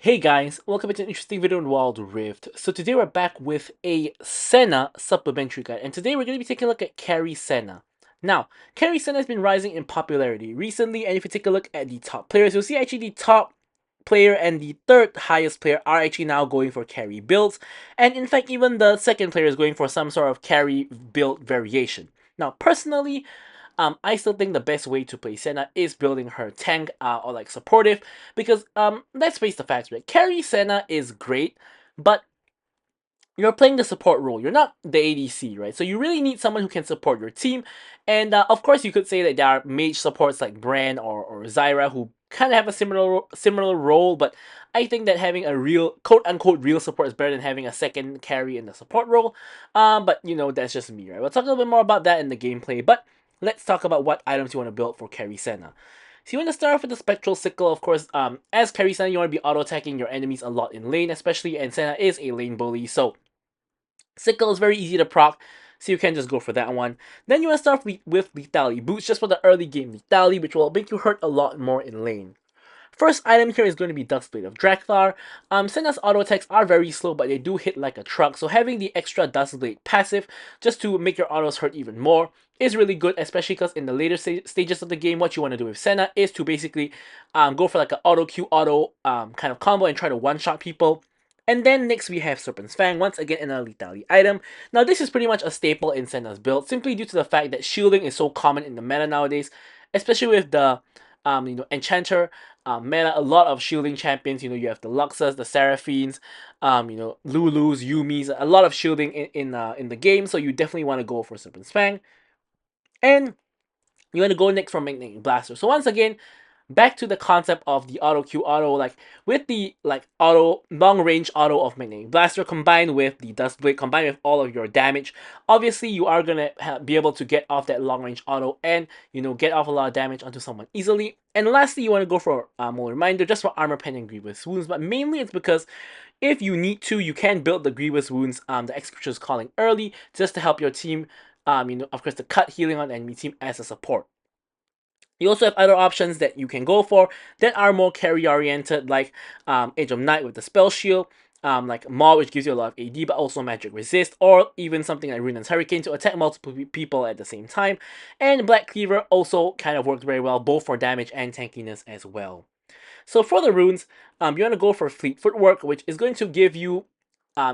Hey guys, welcome back to an interesting video on Wild Rift. So today we're back with a Senna supplementary guide, and today we're going to be taking a look at carry Senna. Now, carry Senna has been rising in popularity recently, and if you take a look at the top players, you'll see actually the top player and the third highest player are actually now going for carry builds, and in fact even the second player is going for some sort of carry build variation. Now, personally, I still think the best way to play Senna is building her tank or like supportive because let's face the facts, right? Carry Senna is great, but you're playing the support role. You're not the ADC, right? So you really need someone who can support your team. And of course, you could say that there are mage supports like Bran or Zyra who kind of have a similar role, but I think that having a real quote unquote real support is better than having a second carry in the support role. But you know that's just me, right? We'll talk a little bit more about that in the gameplay. But let's talk about what items you want to build for carry Senna. So you want to start off with the Spectral Sickle, of course. As carry Senna, you want to be auto attacking your enemies a lot in lane, especially, and Senna is a lane bully, so Sickle is very easy to proc, so you can just go for that one. Then you want to start with Lethality Boots just for the early game Lethality, which will make you hurt a lot more in lane. First item here is going to be Dustblade of Drakthar. Senna's auto attacks are very slow, but they do hit like a truck, so having the extra Dustblade passive just to make your autos hurt even more is really good, especially because in the later stages of the game, what you want to do with Senna is to basically go for like an auto Q auto kind of combo and try to one-shot people. And then next we have Serpent's Fang, once again another lethality item. Now this is pretty much a staple in Senna's build, simply due to the fact that shielding is so common in the meta nowadays, especially with the Enchanter meta. A lot of shielding champions, you have the Luxas, the Seraphines, Lulus, Yumis, a lot of shielding in the game, so you definitely want to go for Serpent's Fang. And you want to go next for Magnetic Blaster. So once again, back to the concept of the auto Q auto, like with the auto long range auto of Magnetic Blaster combined with the Dust Blade, combined with all of your damage, obviously you are gonna be able to get off that long range auto and get off a lot of damage onto someone easily. And lastly, you want to go for more reminder just for armor pen and grievous wounds, but mainly it's because if you need to, you can build the grievous wounds, the Executioner's Calling early just to help your team, of course, to cut healing on the enemy team as a support. You also have other options that you can go for that are more carry oriented, like Age of Night with the Spell Shield, like Maw, which gives you a lot of AD but also magic resist, or even something like Runan's Hurricane to attack multiple people at the same time. And Black Cleaver also kind of works very well, both for damage and tankiness as well. So for the runes, you want to go for Fleet Footwork, which is going to give you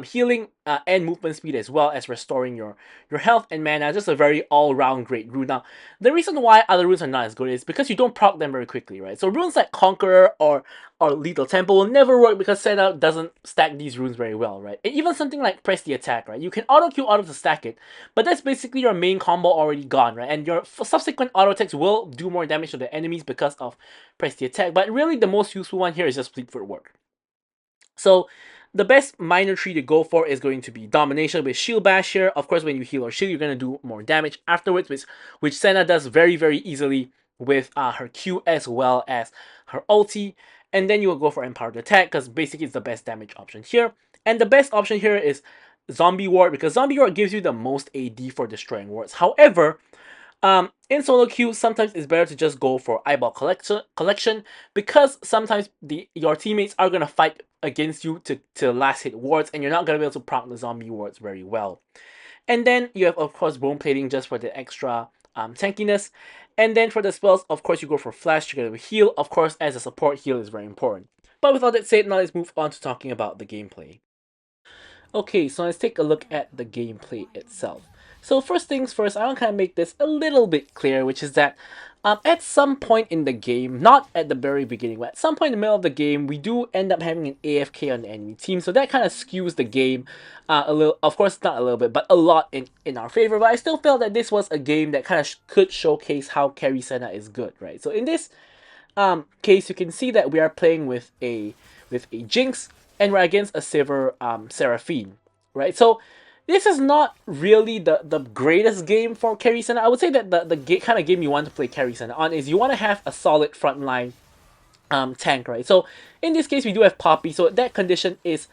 healing and movement speed as well as restoring your health and mana. Just a very all-round great rune. Now, the reason why other runes are not as good is because you don't proc them very quickly, right? So runes like Conqueror or Lethal Temple will never work because Senna doesn't stack these runes very well, right? And even something like Press the Attack, right? You can auto-Q auto to stack it, but that's basically your main combo already gone, right? And your subsequent auto attacks will do more damage to the enemies because of Press the Attack, but really the most useful one here is just Fleet Footwork. So the best minor tree to go for is going to be Domination with Shield Bash here. Of course, when you heal or shield, you're going to do more damage afterwards, which Senna does very, very easily with her Q as well as her ulti. And then you will go for Empowered Attack because basically it's the best damage option here. And the best option here is Zombie Ward because Zombie Ward gives you the most AD for destroying wards. However, in solo queue, sometimes it's better to just go for eyeball collection because sometimes your teammates are gonna fight against you to last hit wards, and you're not gonna be able to proc the zombie wards very well. And then you have, of course, bone plating just for the extra tankiness. And then for the spells, of course, you go for flash to get a heal. Of course, as a support, heal is very important. But with all that said, now let's move on to talking about the gameplay. Okay, so let's take a look at the gameplay itself. So first things first, I want to kind of make this a little bit clear, which is that at some point in the game, not at the very beginning, but at some point in the middle of the game, we do end up having an AFK on the enemy team. So that kind of skews the game a little, of course not a little bit, but a lot in our favor. But I still felt that this was a game that kind of could showcase how carry Senna is good, right? So in this case, you can see that we are playing with a Jinx, and we're against a Silver Seraphine, right? So this is not really the greatest game for carry Senna. I would say that the kind of game you want to play carry Senna on is you want to have a solid frontline tank, right? So in this case, we do have Poppy, so that condition is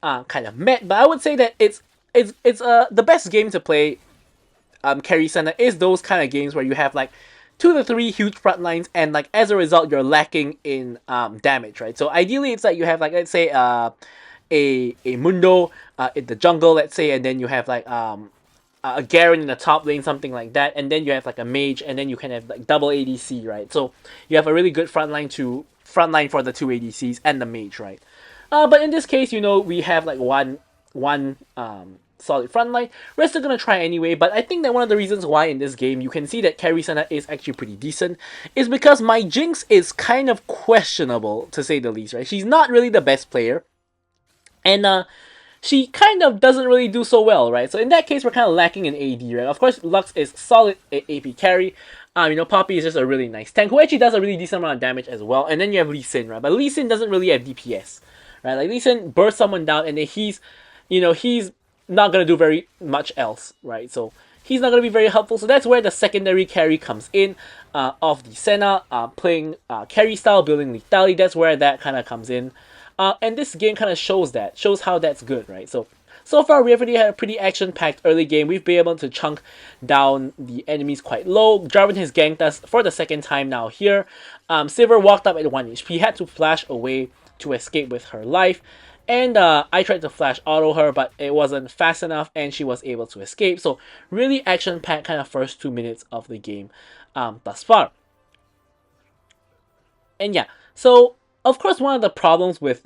kind of met. But I would say that it's the best game to play carry Senna is those kind of games where you have like 2 to 3 huge front lines, and like as a result you're lacking in damage, right? So ideally it's like you have like, let's say a Mundo in the jungle, let's say, and then you have like a Garen in the top lane, something like that, and then you have like a mage, and then you can have like double ADC, right? So you have a really good front line for the two ADCs and the mage, right? But in this case, we have like one solid front line. We're still gonna try anyway, but I think that one of the reasons why in this game you can see that carry Senna is actually pretty decent is because my Jinx is kind of questionable, to say the least, right? She's not really the best player, and she kind of doesn't really do so well, right? So in that case, we're kind of lacking in AD, right? Of course, Lux is solid AP carry. Poppy is just a really nice tank who actually does a really decent amount of damage as well. And then you have Lee Sin, right? But Lee Sin doesn't really have DPS, right? Like Lee Sin bursts someone down, and then he's not gonna do very much else, right? So he's not gonna be very helpful. So that's where the secondary carry comes in, of the Senna, playing carry style, building lethality. That's where that kind of comes in. And this game kind of shows how that's good, right? So far, we already had a pretty action-packed early game. We've been able to chunk down the enemies quite low. Jarvan has ganked us for the second time now here. Sivir walked up at 1 HP, had to flash away to escape with her life. And I tried to flash auto her, but it wasn't fast enough, and she was able to escape. So really action-packed kind of first 2 minutes of the game thus far. And yeah, so of course, one of the problems with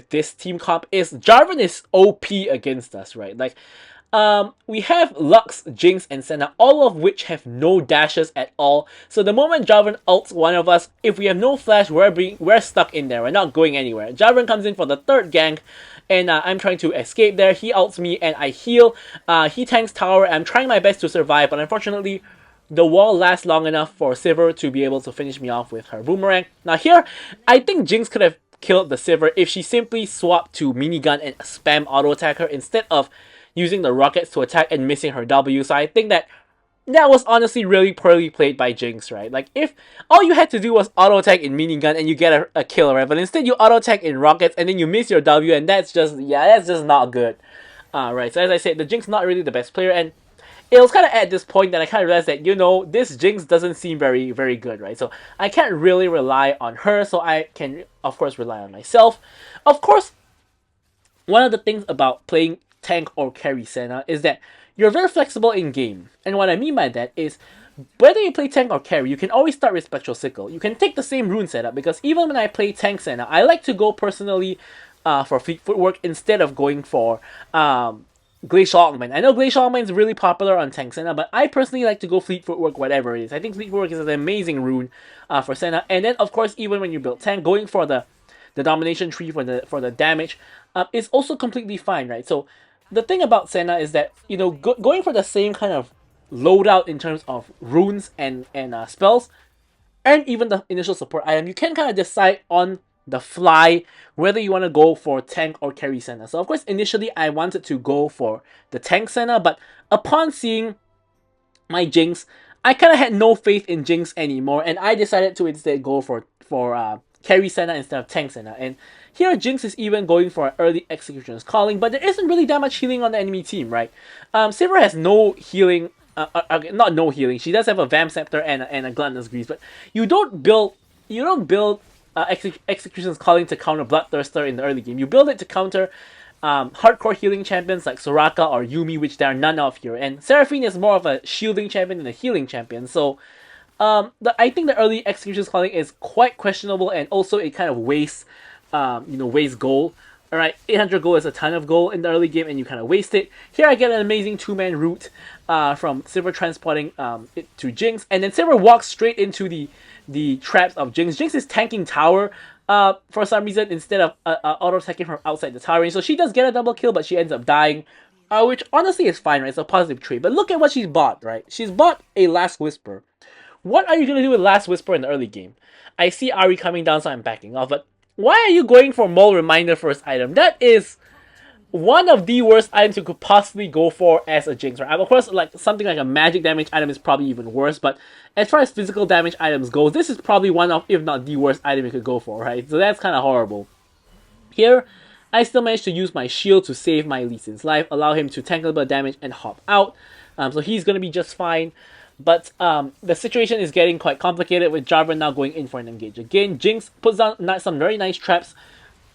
this team comp is Jarvan is OP against us, right? Like, we have Lux, Jinx, and Senna, all of which have no dashes at all. So the moment Jarvan ults one of us, if we have no flash, we're stuck in there. We're not going anywhere. Jarvan comes in for the third gank, and I'm trying to escape there. He ults me, and I heal. He tanks tower. I'm trying my best to survive, but unfortunately, the wall lasts long enough for Sivir to be able to finish me off with her boomerang. Now here, I think Jinx could have killed the Sivir if she simply swapped to minigun and spam auto attack her instead of using the rockets to attack and missing her W. So I think that was honestly really poorly played by Jinx, right? Like, if all you had to do was auto attack in minigun and you get a kill, right? But instead you auto attack in rockets and then you miss your W, and that's just not good. Right, so as I said, the Jinx not really the best player, and it was kind of at this point that I kind of realized that, this Jinx doesn't seem very, very good, right? So I can't really rely on her, so I can, of course, rely on myself. Of course, one of the things about playing tank or carry Senna is that you're very flexible in game. And what I mean by that is, whether you play tank or carry, you can always start with Spectral Sickle. You can take the same rune setup, because even when I play tank Senna, I like to go personally for Fleet Footwork instead of going for Glacial Augment. I know Glacial Augment is really popular on tank Senna, but I personally like to go Fleet Footwork, whatever it is. I think Fleet Footwork is an amazing rune for Senna. And then, of course, even when you build tank, going for the domination tree for the damage is also completely fine, right? So the thing about Senna is that, going for the same kind of loadout in terms of runes and spells, and even the initial support item, you can kind of decide on the fly whether you want to go for tank or carry Senna. So of course, initially I wanted to go for the tank Senna, but upon seeing my Jinx, I kind of had no faith in Jinx anymore, and I decided to instead go for carry Senna instead of tank Senna. And here Jinx is even going for an early Executioner's Calling, but there isn't really that much healing on the enemy team, right? Sivir has no healing, not no healing. She does have a Vamp Scepter and a Gluttonous Grease, but you don't build Executioner's Calling to counter Bloodthirster in the early game. You build it to counter hardcore healing champions like Soraka or Yumi, which there are none of here. And Seraphine is more of a shielding champion than a healing champion. So I think the early Executioner's Calling is quite questionable, and also it kind of wastes gold. Alright, 800 gold is a ton of gold in the early game, and you kind of waste it. Here I get an amazing two-man route from Sivir transporting it to Jinx, and then Sivir walks straight into the traps of Jinx. Jinx is tanking tower for some reason instead of auto-attacking from outside the tower range. So she does get a double kill, but she ends up dying, which honestly is fine, right? It's a positive trait. But look at what she's bought, right? She's bought a Last Whisper. What are you going to do with Last Whisper in the early game? I see Ari coming down, so I'm backing off, but why are you going for Mole Reminder first item? That is one of the worst items you could possibly go for as a Jinx, right? Of course, like something like a magic damage item is probably even worse, but as far as physical damage items goes, this is probably one of, if not the worst item you could go for, right? So that's kind of horrible. Here, I still managed to use my shield to save my Lee Sin's life, allow him to tank a little bit of damage and hop out. So he's going to be just fine. But the situation is getting quite complicated with Jarvan now going in for an engage. Again, Jinx puts down some very nice traps,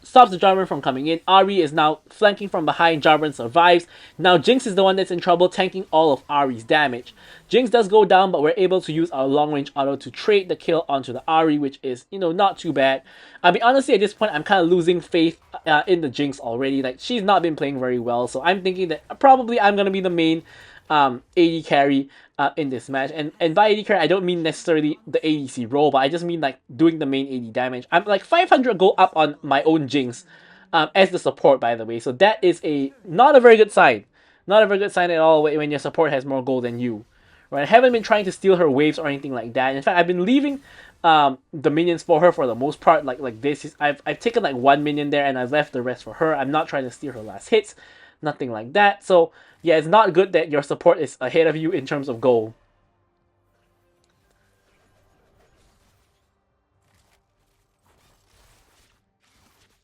stops the Jarvan from coming in. Ahri is now flanking from behind. Jarvan survives. Now Jinx is the one that's in trouble, tanking all of Ahri's damage. Jinx does go down, but we're able to use our long range auto to trade the kill onto the Ahri, which is, not too bad. I mean, honestly, at this point, I'm kind of losing faith in the Jinx already. Like, she's not been playing very well, so I'm thinking that probably I'm gonna be the main AD carry in this match. And by AD carry, I don't mean necessarily the ADC role, but I just mean like doing the main AD damage. I'm like 500 gold up on my own Jinx as the support, by the way. So that is not a very good sign. Not a very good sign at all when your support has more gold than you. Right? I haven't been trying to steal her waves or anything like that. In fact, I've been leaving the minions for her for the most part. Like this, I've taken like one minion there and I've left the rest for her. I'm not trying to steal her last hits, nothing like that. So yeah, it's not good that your support is ahead of you in terms of gold.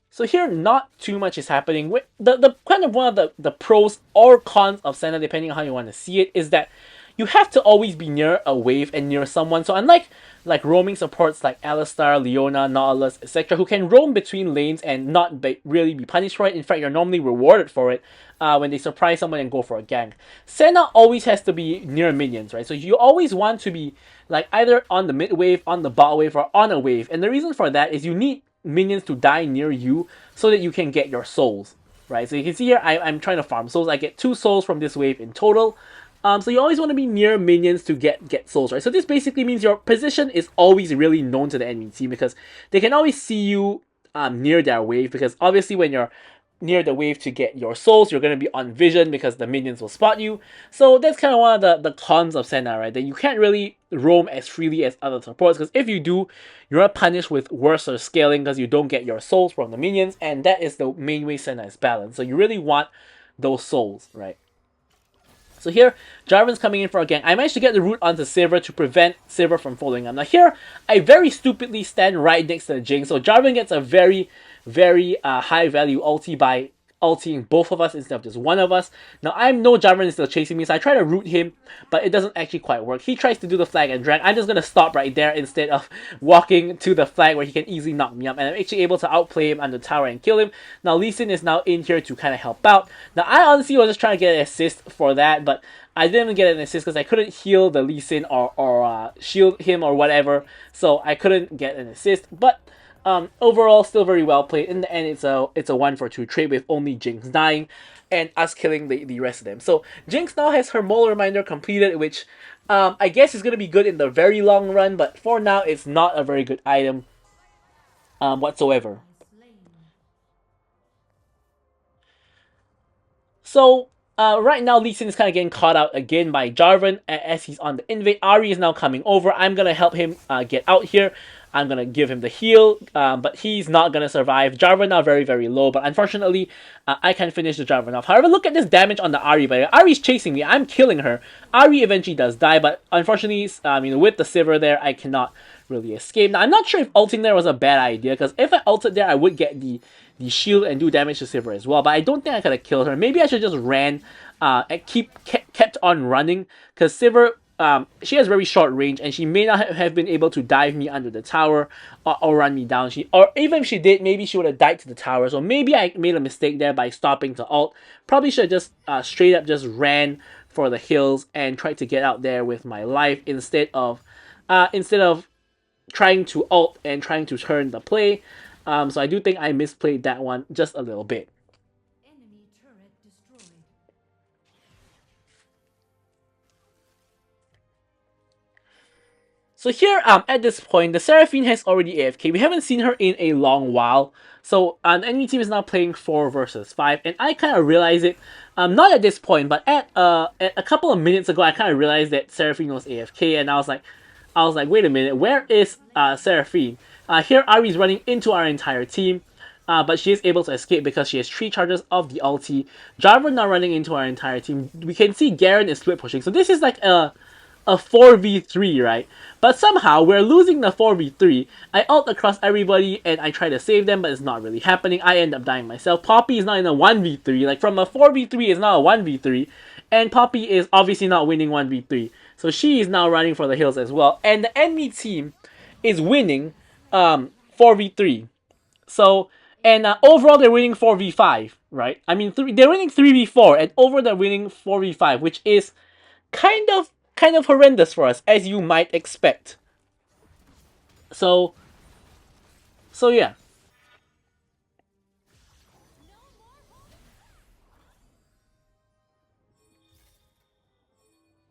So here, not too much is happening. The kind of one of the pros or cons of Senna, depending on how you want to see it, is that you have to always be near a wave and near someone. So unlike like roaming supports like Alistar, Leona, Nautilus, etc., who can roam between lanes and not really be punished for it. In fact, you're normally rewarded for it when they surprise someone and go for a gank. Senna always has to be near minions, right? So you always want to be like either on the mid wave, on the bot wave, or on a wave. And the reason for that is you need minions to die near you so that you can get your souls, right? So you can see here, I'm trying to farm souls. I get 2 souls from this wave in total. So you always want to be near minions to get souls, right? So this basically means your position is always really known to the enemy team because they can always see you near their wave, because obviously when you're near the wave to get your souls, you're going to be on vision because the minions will spot you. So that's kind of one of the cons of Senna, right? That you can't really roam as freely as other supports, because if you do, you're punished with worse scaling because you don't get your souls from the minions, and that is the main way Senna is balanced. So you really want those souls, right? So here, Jarvan's coming in for a gank. I managed to get the root onto Sivir to prevent Sivir from following up. Now here, I very stupidly stand right next to the Jinx. So Jarvan gets a very, very high value ulti by ulting both of us instead of just one of us. Now I know Jarvan is still chasing me, so I try to root him, but it doesn't actually quite work. He tries to do the flag and drag. I'm just going to stop right there instead of walking to the flag where he can easily knock me up, and I'm actually able to outplay him on the tower and kill him. Now Lee Sin is now in here to kind of help out. Now I honestly was just trying to get an assist for that, but I didn't get an assist because I couldn't heal the Lee Sin or shield him or whatever, so I couldn't get an assist. But overall, still very well played. In the end, it's a 1-for-2 trade with only Jinx dying and us killing the rest of them. So Jinx now has her Mole Reminder completed, which I guess is going to be good in the very long run, but for now, it's not a very good item whatsoever. So right now, Lee Sin is kind of getting caught out again by Jarvan as he's on the invade. Ahri is now coming over. I'm going to help him get out here. I'm going to give him the heal, but he's not going to survive. Jarvan now very, very low, but unfortunately, I can finish the Jarvan off. However, look at this damage on the Ahri. But Ahri's chasing me. I'm killing her. Ahri eventually does die, but unfortunately, with the Sivir there, I cannot really escape. Now, I'm not sure if ulting there was a bad idea, because if I ulted there, I would get the shield and do damage to Sivir as well, but I don't think I could have killed her. Maybe I should just ran and kept on running, because Sivir, she has very short range and she may not have been able to dive me under the tower or run me down. Or even if she did, maybe she would have died to the tower. So maybe I made a mistake there by stopping to ult. Probably should have just straight up just ran for the hills and tried to get out there with my life instead of trying to ult and trying to turn the play. So I do think I misplayed that one just a little bit. So here, at this point, the Seraphine has already AFK. We haven't seen her in a long while. So an enemy team is now playing 4 versus 5, and I kind of realized it, not at this point, but at a couple of minutes ago, I kind of realized that Seraphine was AFK, and I was like, wait a minute, where is Seraphine? Here, Ahri is running into our entire team. But she is able to escape because she has 3 charges of the ulti. Jarvan now running into our entire team. We can see Garen is split pushing. So this is like a 4v3, right? But somehow we're losing the 4v3. I ult across everybody and I try to save them, but it's not really happening. I end up dying myself. Poppy is not in a 1v3. Like from a 4v3 is now a 1v3. And Poppy is obviously not winning 1v3. So she is now running for the hills as well. And the enemy team is winning 4v3. So, and overall they're winning 4v5, right? I mean, they're winning 3v4, and overall they're winning 4v5, which is kind of horrendous for us, as you might expect. So, so yeah.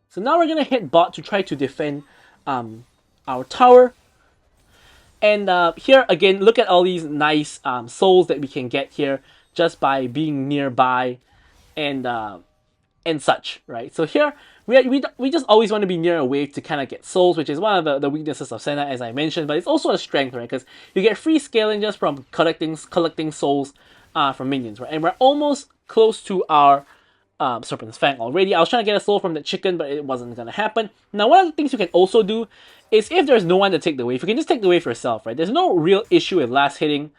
So now we're gonna hit bot to try to defend our tower. And here again, look at all these nice souls that we can get here just by being nearby and and such, right? So here, we just always want to be near a wave to kind of get souls, which is one of the weaknesses of Senna, as I mentioned, but it's also a strength, right? Because you get free scaling just from collecting souls from minions, right? And we're almost close to our Serpent's Fang already. I was trying to get a soul from the chicken, but it wasn't going to happen. Now, one of the things you can also do is if there's no one to take the wave, you can just take the wave yourself, right? There's no real issue with last hitting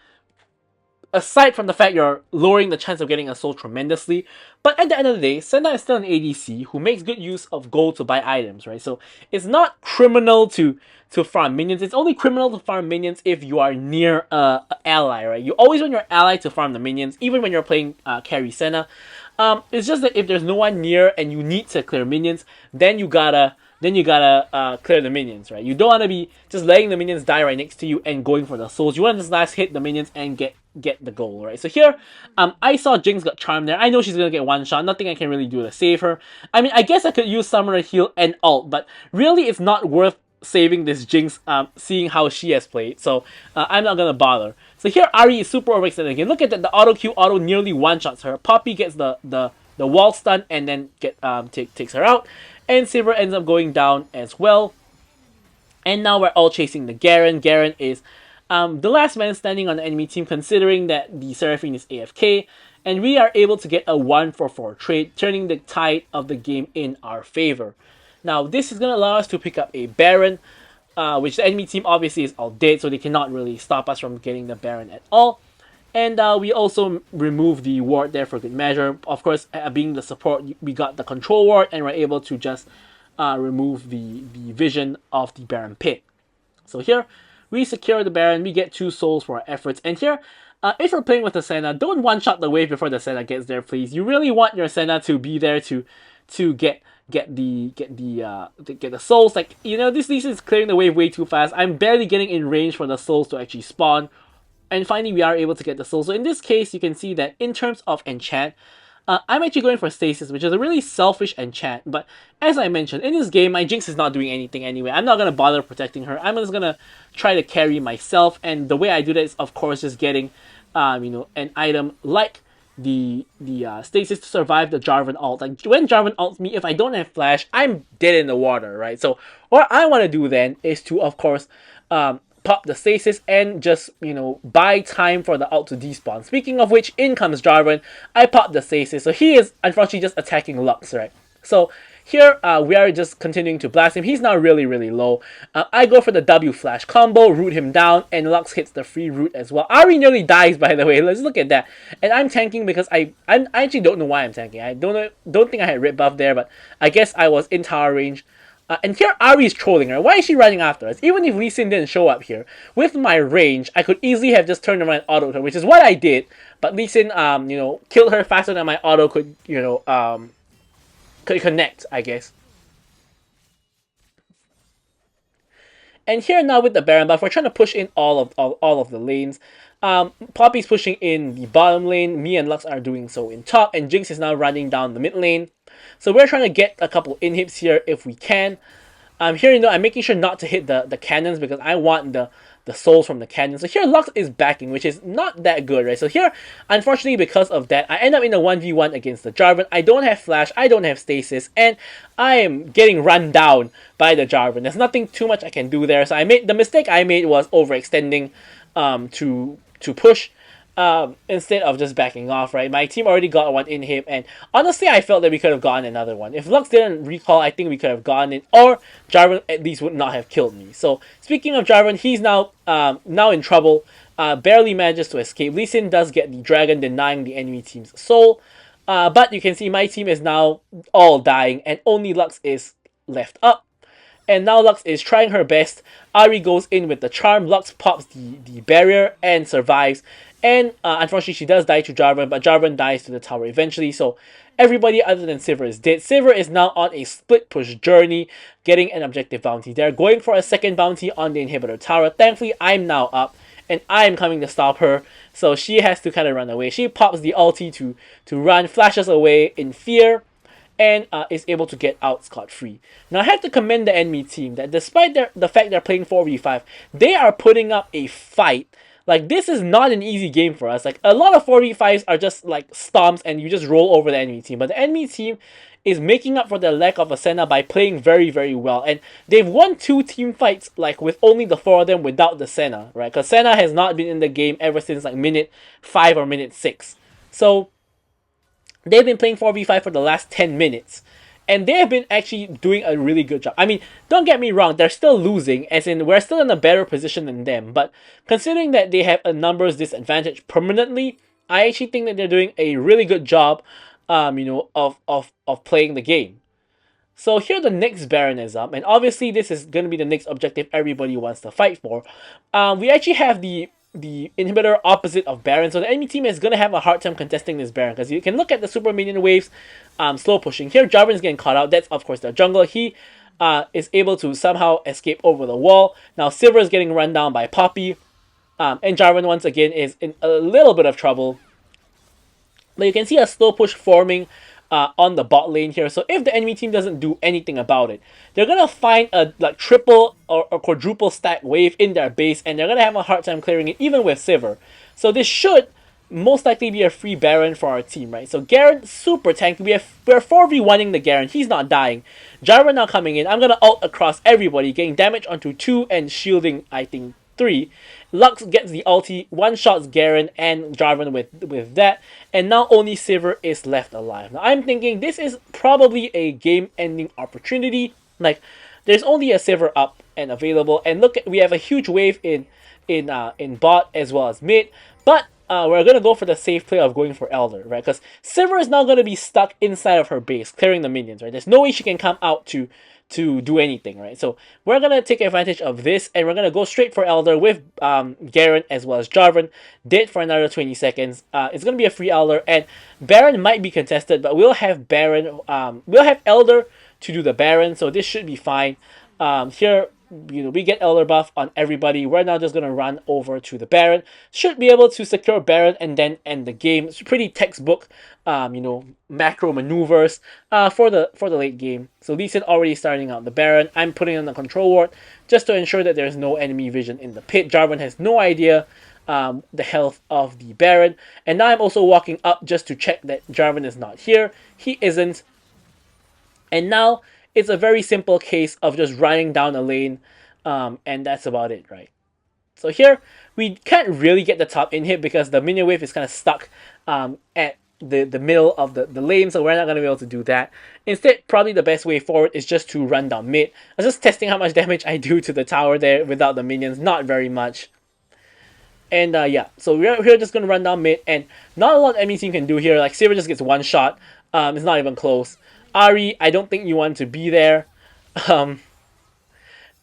aside from the fact you're lowering the chance of getting a soul tremendously. But at the end of the day, Senna is still an ADC who makes good use of gold to buy items, right? So it's not criminal to farm minions. It's only criminal to farm minions if you are near a ally, right? You always want your ally to farm the minions, even when you're playing carry Senna. It's just that if there's no one near and you need to clear minions, then you gotta clear the minions, right? You don't want to be just letting the minions die right next to you and going for the souls. You want to just last hit the minions and get the goal, right? So here, I saw Jinx got charmed there. I know she's gonna get one shot. Nothing I can really do to save her. I mean, I guess I could use Summoner Heal and ult, but really it's not worth saving this Jinx, seeing how she has played. So I'm not gonna bother. So here, Ari is super overextended again. Look at that. The auto Q auto nearly one shots her. Poppy gets the wall stun and then takes her out. And Silver ends up going down as well. And now we're all chasing the Garen. Garen is the last man standing on the enemy team, considering that the Seraphine is AFK. And we are able to get a 1-for-4 trade, turning the tide of the game in our favor. Now, this is going to allow us to pick up a Baron, which the enemy team obviously is all dead, so they cannot really stop us from getting the Baron at all. And we also remove the ward there for good measure. Of course, being the support, we got the control ward, and we're able to just remove the vision of the Baron pit. So here, we secure the Baron, we get 2 souls for our efforts. And here, if you're playing with the Senna, don't one-shot the wave before the Senna gets there, please. You really want your Senna to be there to get the souls. Like, you know, this is clearing the wave way too fast. I'm barely getting in range for the souls to actually spawn. And finally, we are able to get the soul. So in this case, you can see that in terms of enchant, I'm actually going for Stasis, which is a really selfish enchant. But as I mentioned, in this game, my Jinx is not doing anything anyway. I'm not going to bother protecting her. I'm just going to try to carry myself. And the way I do that is, of course, just getting an item like the Stasis to survive the Jarvan ult. Like, when Jarvan ults me, if I don't have flash, I'm dead in the water, right? So what I want to do then is to, of course, pop the Stasis and just, buy time for the ult to despawn. Speaking of which, in comes Jarvan. I pop the Stasis. So he is unfortunately just attacking Lux, right? So here, we are just continuing to blast him. He's now really, really low. I go for the W flash combo, root him down, and Lux hits the free root as well. Ari nearly dies, by the way. Let's look at that. And I'm tanking because I actually don't know why I'm tanking. I don't think I had red buff there, but I guess I was in tower range. And here Ari is trolling her. Why is she running after us? Even if Lee Sin didn't show up here, with my range, I could easily have just turned around and autoed her, which is what I did. But Lee Sin, killed her faster than my auto could, could connect, I guess. And here now with the Baron buff, we're trying to push in all of the lanes. Poppy's pushing in the bottom lane. Me and Lux are doing so in top, and Jinx is now running down the mid lane. So we're trying to get a couple inhibs here if we can. Here, I'm making sure not to hit the cannons because I want the souls from the cannons. So here Lux is backing, which is not that good, right? So here, unfortunately, because of that, I end up in a 1v1 against the Jarvan. I don't have flash, I don't have stasis, and I am getting run down by the Jarvan. There's nothing too much I can do there. So the mistake I made was overextending to push. instead of just backing off, right? My team already got one in him, and honestly, I felt that we could have gotten another one. If Lux didn't recall, I think we could have gotten it, or Jarvan at least would not have killed me. So speaking of Jarvan, he's now in trouble. Barely manages to escape. Lee Sin does get the dragon, denying the enemy team's soul. But you can see my team is now all dying, and only Lux is left up. And now Lux is trying her best. Ari goes in with the charm. Lux pops the barrier and survives. And unfortunately, she does die to Jarvan, but Jarvan dies to the tower eventually. So everybody other than Sivir is dead. Sivir is now on a split push journey, getting an objective bounty. They're going for a second bounty on the inhibitor tower. Thankfully, I'm now up, and I'm coming to stop her. So she has to kind of run away. She pops the ulti to run, flashes away in fear, and is able to get out scot-free. Now I have to commend the enemy team that despite the fact they're playing 4v5, they are putting up a fight. Like, this is not an easy game for us. Like, a lot of 4v5s are just like stomps and you just roll over the enemy team. But the enemy team is making up for the lack of a Senna by playing very, very well. And they've won 2 team fights like with only the 4 of them without the Senna, right? Because Senna has not been in the game ever since like minute 5 or minute 6. So they've been playing 4v5 for the last 10 minutes. And they have been actually doing a really good job. I mean, don't get me wrong, they're still losing, as in we're still in a better position than them. But considering that they have a numbers disadvantage permanently, I actually think that they're doing a really good job, of playing the game. So here the next Baron is up, and obviously this is going to be the next objective everybody wants to fight for. We actually have the inhibitor opposite of Baron, so the enemy team is going to have a hard time contesting this Baron, because you can look at the super minion waves slow pushing. Here Jarvan is getting caught out. That's of course the jungle. He is able to somehow escape over the wall. Now Sivir is getting run down by Poppy, and Jarvan once again is in a little bit of trouble. But you can see a slow push forming on the bot lane here. So if the enemy team doesn't do anything about it, they're gonna find a like triple or quadruple stack wave in their base, and they're gonna have a hard time clearing it even with Sivir. So this should most likely be a free Baron for our team, right? So Garen, super tanky. We're 4v1ing the Garen. He's not dying. Jarvan now coming in. I'm gonna ult across everybody, getting damage onto 2 and shielding, I think, 3. Lux gets the ulti, one-shots Garen and Jarvan with that, and now only Sivir is left alive. Now I'm thinking this is probably a game-ending opportunity. Like, there's only a Sivir up and available, and look, we have a huge wave in bot as well as mid, but we're gonna go for the safe play of going for Elder, right? Because Sivir is now gonna be stuck inside of her base, clearing the minions, right? There's no way she can come out to do anything, right? So we're gonna take advantage of this, and we're gonna go straight for Elder with Garen as well as Jarvan. Dead for another 20 seconds. It's gonna be a free Elder, and Baron might be contested, but we'll have Baron. We'll have Elder to do the Baron, so this should be fine. Here, we get Elder buff on everybody. We're now just gonna run over to the Baron. Should be able to secure Baron and then end the game. It's pretty textbook, macro maneuvers for the late game. So Lee Sin already starting out the Baron. I'm putting on the control ward just to ensure that there's no enemy vision in the pit. Jarvan has no idea the health of the Baron, and now I'm also walking up just to check that Jarvan is not here. He isn't, and now it's a very simple case of just running down a lane, and that's about it, right? So here, we can't really get the top in hit because the minion wave is kind of stuck at the middle of the lane, so we're not going to be able to do that. Instead, probably the best way forward is just to run down mid. I was just testing how much damage I do to the tower there without the minions. Not very much. And yeah, so we're just going to run down mid, and not a lot of enemy team can do here. Like, Sivir just gets one shot. It's not even close. Ari, I don't think you want to be there.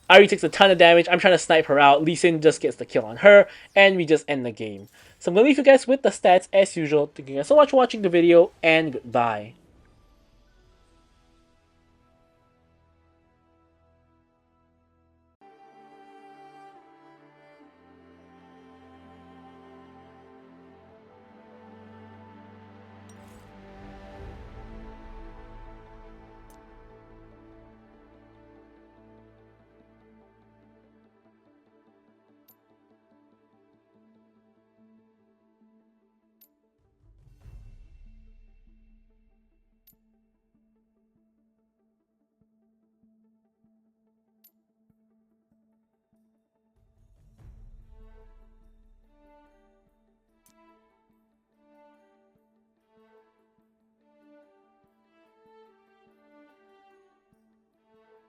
Ari takes a ton of damage. I'm trying to snipe her out. Lee Sin just gets the kill on her, and we just end the game. So I'm going to leave you guys with the stats as usual. Thank you guys so much for watching the video, and goodbye.